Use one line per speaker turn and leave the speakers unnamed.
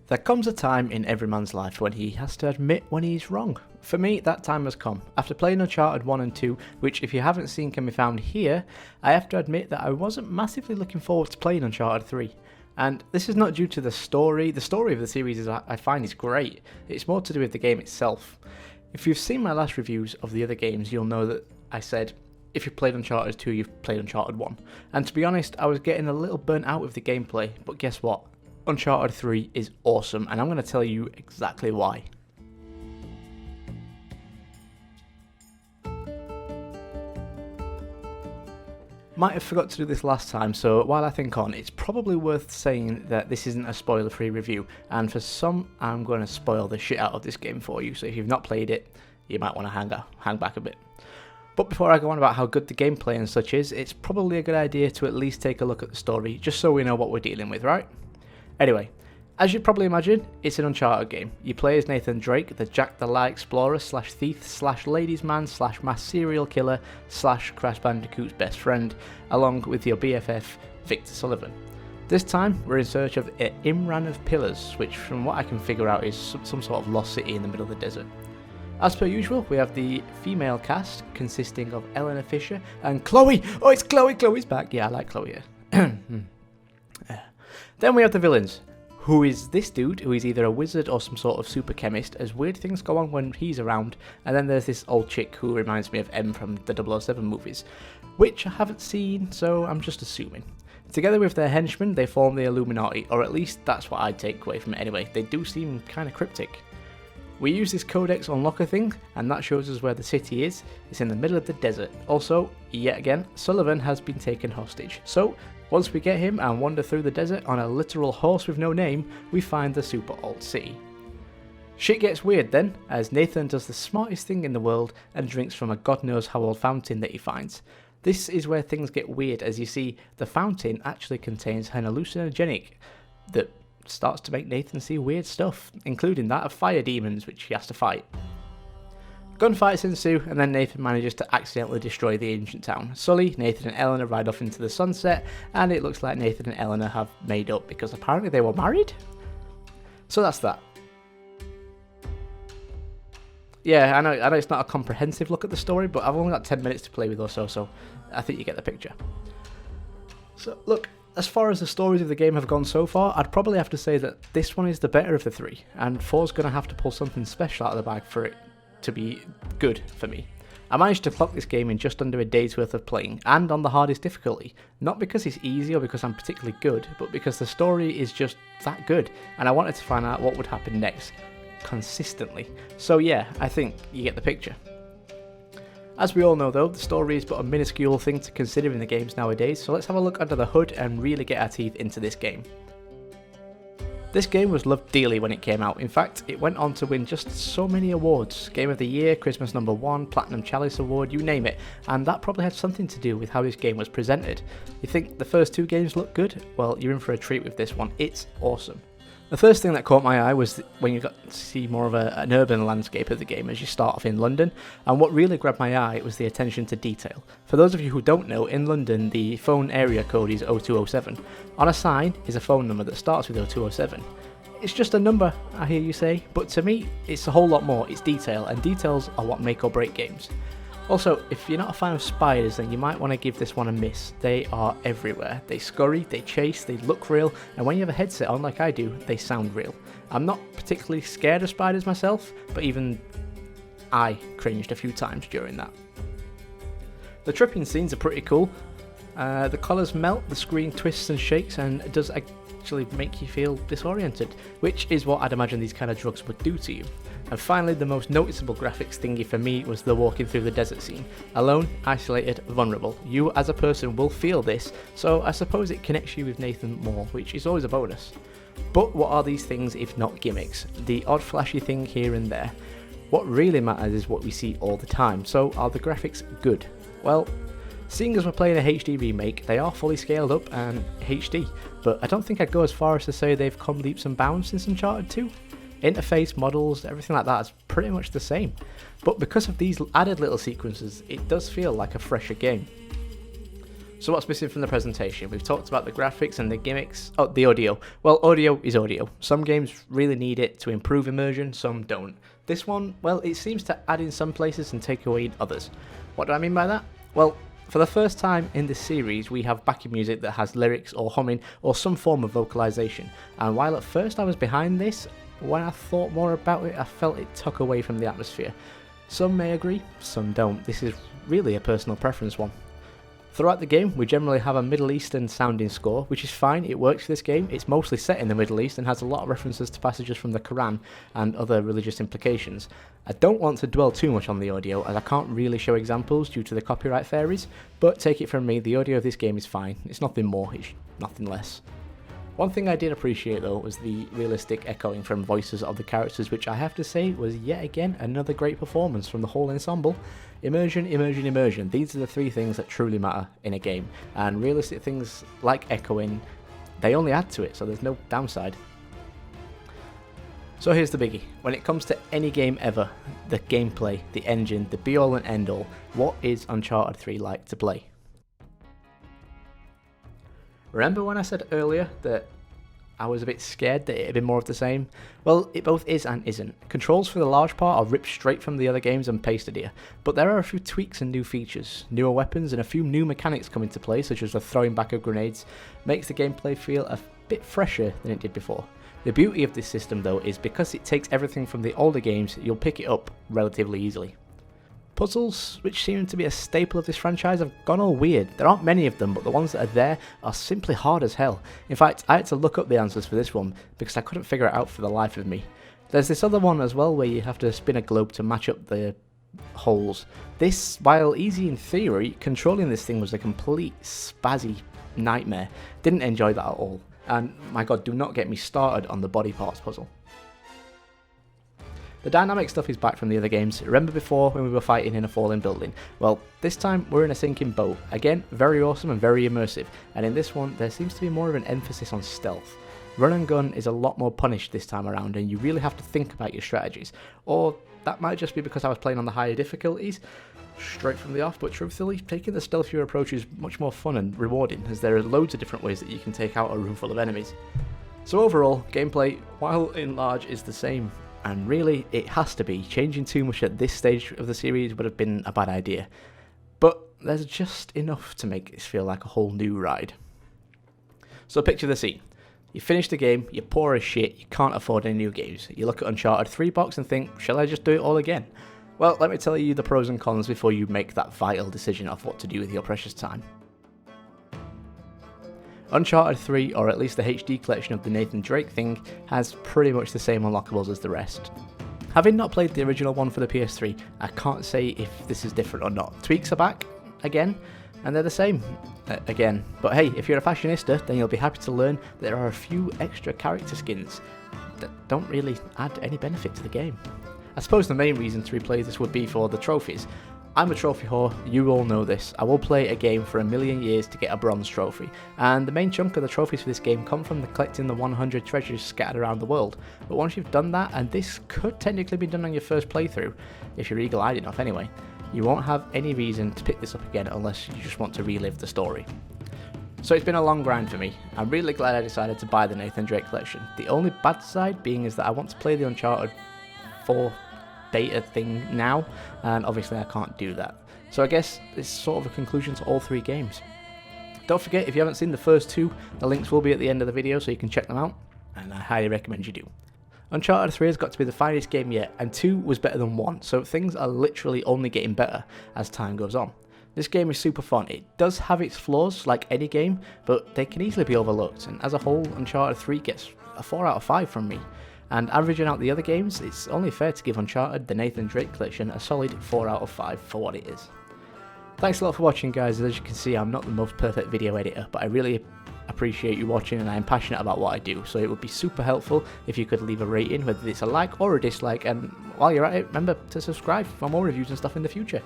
There comes a time in every man's life when he has to admit when he's wrong. For me, that time has come. After playing Uncharted 1 and 2, which if you haven't seen can be found here, I have to admit that I wasn't massively looking forward to playing Uncharted 3. And this is not due to the story. The story of the series I find is great. It's more to do with the game itself. If you've seen my last reviews of the other games, you'll know that I said, if you've played Uncharted 2, you've played Uncharted 1. And to be honest, I was getting a little burnt out with the gameplay, but guess what? Uncharted 3 is awesome, and I'm going to tell you exactly why. Might have forgot to do this last time, so while I think on, it's probably worth saying that this isn't a spoiler-free review, and for some, I'm going to spoil the shit out of this game for you, so if you've not played it, you might want to hang back a bit. But before I go on about how good the gameplay and such is, it's probably a good idea to at least take a look at the story, just so we know what we're dealing with, right? Anyway, as you'd probably imagine, it's an Uncharted game. You play as Nathan Drake, the Jack the Lie explorer slash thief slash ladies man slash mass serial killer slash Crash Bandicoot's best friend, along with your BFF, Victor Sullivan. This time, we're in search of Imran of Pillars, which from what I can figure out is some sort of lost city in the middle of the desert. As per usual, we have the female cast, consisting of Eleanor Fisher and Chloe! Oh, it's Chloe! Chloe's back! Yeah, I like Chloe here. Then we have the villains, who is this dude who is either a wizard or some sort of super chemist, as weird things go on when he's around, and then there's this old chick who reminds me of M from the 007 movies, which I haven't seen, so I'm just assuming. Together with their henchmen, they form the Illuminati, or at least that's what I'd take away from it anyway. They do seem kind of cryptic. We use this codex unlocker thing, and that shows us where the city is. It's in the middle of the desert. Also, yet again, Sullivan has been taken hostage. So, once we get him and wander through the desert on a literal horse with no name, we find the super old city. Shit gets weird then, as Nathan does the smartest thing in the world and drinks from a god knows how old fountain that he finds. This is where things get weird, as you see, the fountain actually contains an hallucinogenic that starts to make Nathan see weird stuff, including that of fire demons, which he has to fight. Gunfights ensue, and then Nathan manages to accidentally destroy the ancient town. Sully, Nathan and Eleanor ride off into the sunset, and it looks like Nathan and Eleanor have made up because apparently they were married? So that's that. Yeah, I know it's not a comprehensive look at the story, but I've only got 10 minutes to play with or so I think you get the picture. So, look, as far as the stories of the game have gone so far, I'd probably have to say that this one is the better of the three, and 4's going to have to pull something special out of the bag for it to be good for me. I managed to clock this game in just under a day's worth of playing, and on the hardest difficulty. Not because it's easy or because I'm particularly good, but because the story is just that good, and I wanted to find out what would happen next, consistently. So yeah, I think you get the picture. As we all know though, the story is but a minuscule thing to consider in the games nowadays, so let's have a look under the hood and really get our teeth into this game. This game was loved dearly when it came out. In fact, it went on to win just so many awards. Game of the Year, Christmas #1, Platinum Chalice Award, you name it. And that probably had something to do with how this game was presented. You think the first two games look good? Well, you're in for a treat with this one. It's awesome. The first thing that caught my eye was when you got to see more of an urban landscape of the game as you start off in London, and what really grabbed my eye was the attention to detail. For those of you who don't know, in London the phone area code is 0207. On a sign is a phone number that starts with 0207. It's just a number, I hear you say, but to me it's a whole lot more. It's detail, and details are what make or break games. Also, if you're not a fan of spiders, then you might want to give this one a miss. They are everywhere. They scurry, they chase, they look real, and when you have a headset on like I do, they sound real. I'm not particularly scared of spiders myself, but even I cringed a few times during that. The tripping scenes are pretty cool. The colours melt, the screen twists and shakes, and it does actually make you feel disoriented, which is what I'd imagine these kind of drugs would do to you. And finally, the most noticeable graphics thingy for me was the walking through the desert scene. Alone, isolated, vulnerable. You as a person will feel this, so I suppose it connects you with Nathan more, which is always a bonus. But what are these things if not gimmicks? The odd flashy thing here and there. What really matters is what we see all the time, so are the graphics good? Well, seeing as we're playing a HD remake, they are fully scaled up and HD, but I don't think I'd go as far as to say they've come leaps and bounds since Uncharted 2. Interface, models, everything like that is pretty much the same, but because of these added little sequences, it does feel like a fresher game. So what's missing from the presentation? We've talked about the graphics and the gimmicks. Oh, the audio. Well, audio is audio. Some games really need it to improve immersion, some don't. This one, well, it seems to add in some places and take away in others. What do I mean by that? Well, for the first time in this series, we have backing music that has lyrics or humming or some form of vocalization. And while at first I was behind this, when I thought more about it, I felt it took away from the atmosphere. Some may agree, some don't. This is really a personal preference one. Throughout the game, we generally have a Middle Eastern sounding score, which is fine, it works for this game. It's mostly set in the Middle East and has a lot of references to passages from the Quran and other religious implications. I don't want to dwell too much on the audio, as I can't really show examples due to the copyright fairies, but take it from me, the audio of this game is fine. It's nothing more, it's nothing less. One thing I did appreciate though was the realistic echoing from voices of the characters, which I have to say was yet again another great performance from the whole ensemble. Immersion, immersion, immersion. These are the three things that truly matter in a game, and realistic things like echoing, they only add to it, so there's no downside. So here's the biggie. When it comes to any game ever, the gameplay, the engine, the be all and end all, what is Uncharted 3 like to play? Remember when I said earlier that I was a bit scared that it had been more of the same? Well, it both is and isn't. Controls for the large part are ripped straight from the other games and pasted here, but there are a few tweaks and new features. Newer weapons and a few new mechanics come into play, such as the throwing back of grenades, makes the gameplay feel a bit fresher than it did before. The beauty of this system though is because it takes everything from the older games, you'll pick it up relatively easily. Puzzles, which seem to be a staple of this franchise, have gone all weird. There aren't many of them, but the ones that are there are simply hard as hell. In fact, I had to look up the answers for this one because I couldn't figure it out for the life of me. There's this other one as well where you have to spin a globe to match up the holes. This, while easy in theory, controlling this thing was a complete spazzy nightmare. Didn't enjoy that at all. And my god, do not get me started on the body parts puzzle. The dynamic stuff is back from the other games. Remember before when we were fighting in a falling building? Well, this time we're in a sinking boat. Again, very awesome and very immersive, and in this one there seems to be more of an emphasis on stealth. Run and gun is a lot more punished this time around, and you really have to think about your strategies. Or that might just be because I was playing on the higher difficulties straight from the off, but truthfully, taking the stealthier approach is much more fun and rewarding, as there are loads of different ways that you can take out a room full of enemies. So overall, gameplay, while in large, is the same. And really, it has to be. Changing too much at this stage of the series would have been a bad idea. But there's just enough to make this feel like a whole new ride. So picture the scene. You finish the game, you're poor as shit, you can't afford any new games. You look at Uncharted 3 box and think, shall I just do it all again? Well, let me tell you the pros and cons before you make that vital decision of what to do with your precious time. Uncharted 3, or at least the HD collection of the Nathan Drake thing, has pretty much the same unlockables as the rest. Having not played the original one for the PS3, I can't say if this is different or not. Tweaks are back, again, and they're the same, again. But hey, if you're a fashionista, then you'll be happy to learn that there are a few extra character skins that don't really add any benefit to the game. I suppose the main reason to replay this would be for the trophies. I'm a trophy whore, you all know this. I will play a game for 1,000,000 years to get a bronze trophy, and the main chunk of the trophies for this game come from collecting the 100 treasures scattered around the world. But once you've done that, and this could technically be done on your first playthrough, if you're eagle-eyed enough anyway, you won't have any reason to pick this up again unless you just want to relive the story. So it's been a long grind for me. I'm really glad I decided to buy the Nathan Drake collection. The only bad side being is that I want to play the Uncharted 4 beta thing now, and obviously I can't do that. So I guess it's sort of a conclusion to all three games. Don't forget, if you haven't seen the first two, the links will be at the end of the video so you can check them out, and I highly recommend you do. Uncharted 3 has got to be the finest game yet, and 2 was better than 1, so things are literally only getting better as time goes on. This game is super fun. It does have its flaws like any game, but they can easily be overlooked, and as a whole, Uncharted 3 gets a 4 out of 5 from me. And averaging out the other games, it's only fair to give Uncharted, the Nathan Drake collection, a solid 4 out of 5 for what it is. Thanks a lot for watching, guys. As you can see, I'm not the most perfect video editor, but I really appreciate you watching, and I'm passionate about what I do, so it would be super helpful if you could leave a rating, whether it's a like or a dislike, and while you're at it, remember to subscribe for more reviews and stuff in the future.